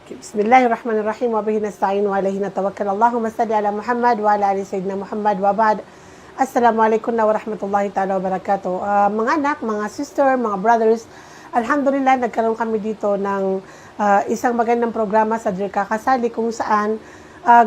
Bismillahirrahmanirrahim wa bihi nasta'in wa alayhi natawakkal. Allahumma salli ala Muhammad wa ala ali sayyidina Muhammad wa ba'd. Assalamualaikum wa rahmatullahi ta'ala wa barakatuh. Mga anak, mga sister, mga brothers, alhamdulillah nagkaroon kami dito ng isang magandang programa sa Dear Kakasali kung saan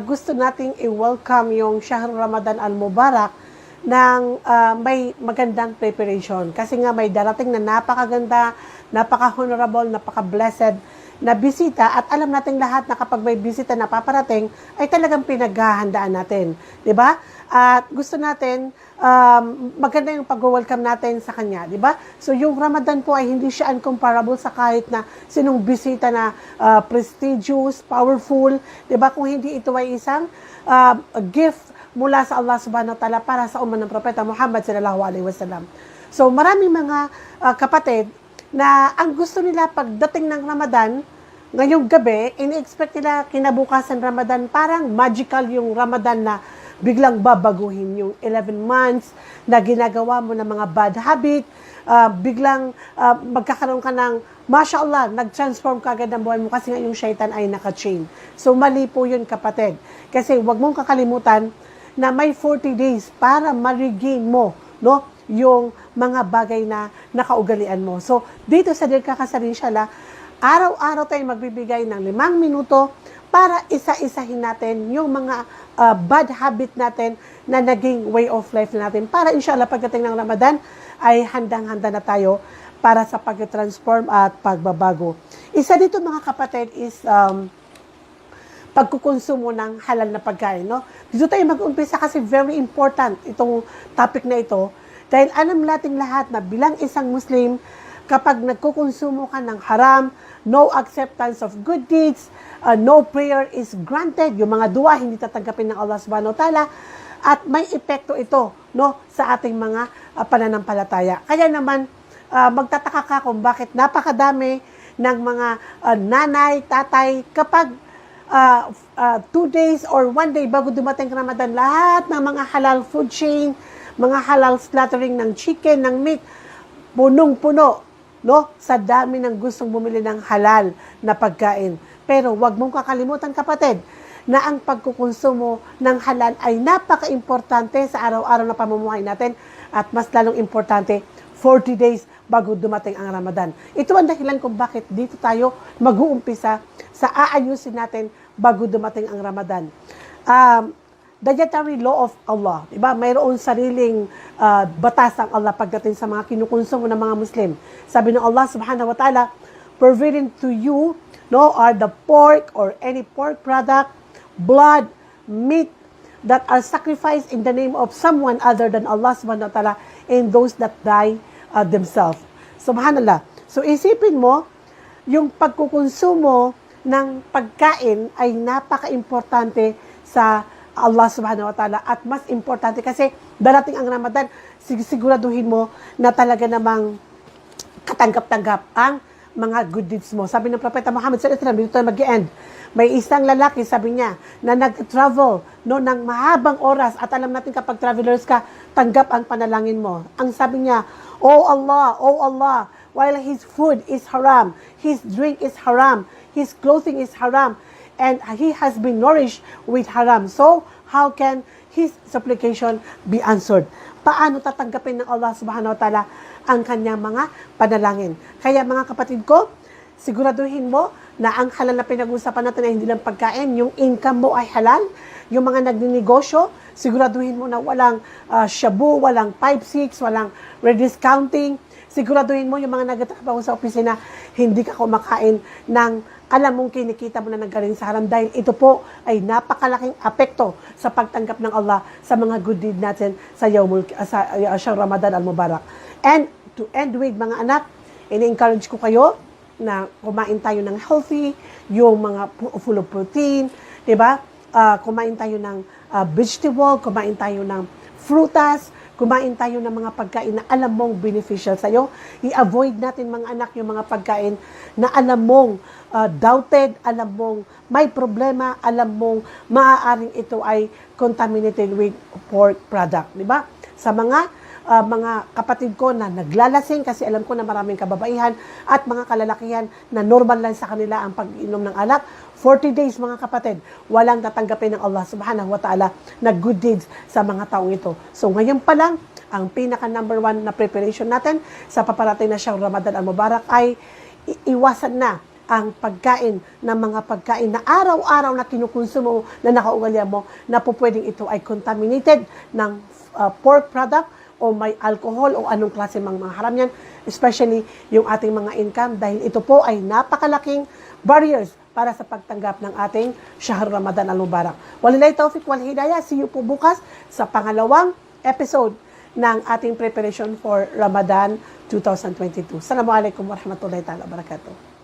gusto nating i-welcome yung Shahrul Ramadan al-Mubarak ng may magandang preparation. Kasi nga may darating na napakaganda, napaka-honorable, napaka-blessed na bisita at alam natin lahat na kapag may bisita na paparating ay talagang pinaghahandaan natin, 'di ba? At gusto natin maganda yung pag-welcome natin sa kanya, 'di ba? So yung Ramadan po ay hindi siya incomparable sa kahit na sinong bisita na prestigious, powerful, 'di ba? Kung hindi ito ay isang gift mula sa Allah Subhanahu wa Ta'ala para sa ummah ng propeta Muhammad sallallahu alaihi wasallam. So maraming mga kapatid na ang gusto nila pagdating ng Ramadan, ngayong gabi, ini-expect nila kinabukasan Ramadan, parang magical yung Ramadan na biglang babaguhin yung 11 months na ginagawa mo ng mga bad habit, biglang magkakaroon ka ng, mashallah, nag-transform ka agad ng buhay mo kasi nga yung shaitan ay naka-chain. So mali po yun kapatid. Kasi wag mong kakalimutan na may 40 days para ma-regain mo, no? Yung mga bagay na nakaugalian mo. So, dito sa Dear Kakasali, inshallah, araw-araw tayong magbibigay ng 5 minuto para isa-isahin natin yung mga bad habit natin na naging way of life natin. Para inshallah, pagdating ng Ramadan, ay handang-handa na tayo para sa pag-transform at pagbabago. Isa dito mga kapatid is pagkukonsumo ng halal na pagkain. No? Dito tayo mag-umpisa kasi very important itong topic na ito. Dahil alam nating lahat na bilang isang Muslim, kapag nagkukonsumo ka ng haram, no acceptance of good deeds, no prayer is granted, yung mga dua hindi tatanggapin ng Allah Subhanahu wa Ta'ala, at may epekto ito no, sa ating mga pananampalataya. Kaya naman, magtataka ka kung bakit napakadami ng mga nanay, tatay, kapag 2 days or 1 day bago dumating Ramadan, lahat ng mga halal food chain, mga halal slaughtering ng chicken, ng meat, punong-puno, no? Sa dami ng gustong bumili ng halal na pagkain. Pero wag mong kakalimutan kapatid, na ang pagkukonsumo ng halal ay napaka-importante sa araw-araw na pamumuhay natin at mas lalong importante 40 days bago dumating ang Ramadan. Ito ang dahilan kung bakit dito tayo mag-uumpisa sa aayusin natin bago dumating ang Ramadan. Dietary law of Allah. Diba? Mayroon sariling batas ang Allah pagdating sa mga kinukonsumo ng mga Muslim. Sabi ng Allah subhanahu wa ta'ala, forbidden to you no, are the pork or any pork product, blood, meat that are sacrificed in the name of someone other than Allah subhanahu wa ta'ala and those that die themselves. Subhanallah. So isipin mo, yung pagkukonsumo ng pagkain ay napaka-importante sa Allah subhanahu wa ta'ala at mas importante kasi darating ang Ramadan, siguraduhin mo na talaga namang katanggap-tanggap ang mga good deeds mo. Sabi ng Propeta Muhammad sallallahu alaihi wasallam, dito tayo mag-end. May isang lalaki, sabi niya, na nag-travel no, ng mahabang oras at alam natin kapag travelers ka, tanggap ang panalangin mo. Ang sabi niya, Oh Allah, while his food is haram, his drink is haram, his clothing is haram, and he has been nourished with haram. So, how can his supplication be answered? Paano tatanggapin ng Allah subhanahu wa ta'ala ang kanyang mga panalangin? Kaya mga kapatid ko, siguraduhin mo na ang halal na pinag-uusapan natin ay hindi lang pagkain, yung income mo ay halal, yung mga nagninegosyo, siguraduhin mo na walang shabu, walang 5-6, walang rediscounting, siguraduhin mo yung mga nagtatrabaho sa opisina, hindi ka kumakain ng alam mong kinikita mo na nanggaling sa haram dahil ito po ay napakalaking apekto sa pagtanggap ng Allah sa mga good deed natin sa Shahr Ramadan al-Mubarak. And to end with mga anak, ini-encourage ko kayo na kumain tayo ng healthy, yung mga full of protein, diba? Kumain tayo ng vegetable, kumain tayo ng frutas, kumain tayo ng mga pagkain na alam mong beneficial sa'yo. I-avoid natin mga anak yung mga pagkain na alam mong doubted, alam mong may problema, alam mong maaaring ito ay contaminated with pork product. Diba? Sa mga mga kapatid ko na naglalasing, kasi alam ko na maraming kababaihan at mga kalalakihan na normal lang sa kanila ang pag-inom ng alak. 40 days mga kapatid, walang tatanggapin ng Allah subhanahu wa ta'ala na good deeds sa mga taong ito. So ngayon pa lang, ang pinaka number 1 na preparation natin sa paparating na siyang Ramadan al-Mubarak ay iwasan na ang pagkain ng mga pagkain na araw-araw na kinukonsumo na nakaugalya mo na po pwedeng ito ay contaminated ng pork product o may alcohol o anong klase mga haram yan, especially yung ating mga income, dahil ito po ay napakalaking barriers para sa pagtanggap ng ating Shahr Ramadan al-Mubarak. Walillahit tawfiq wal hidayah. See you po bukas sa pangalawang episode ng ating preparation for Ramadan 2022. Assalamualaikum warahmatullahi ta'ala wabarakatuh.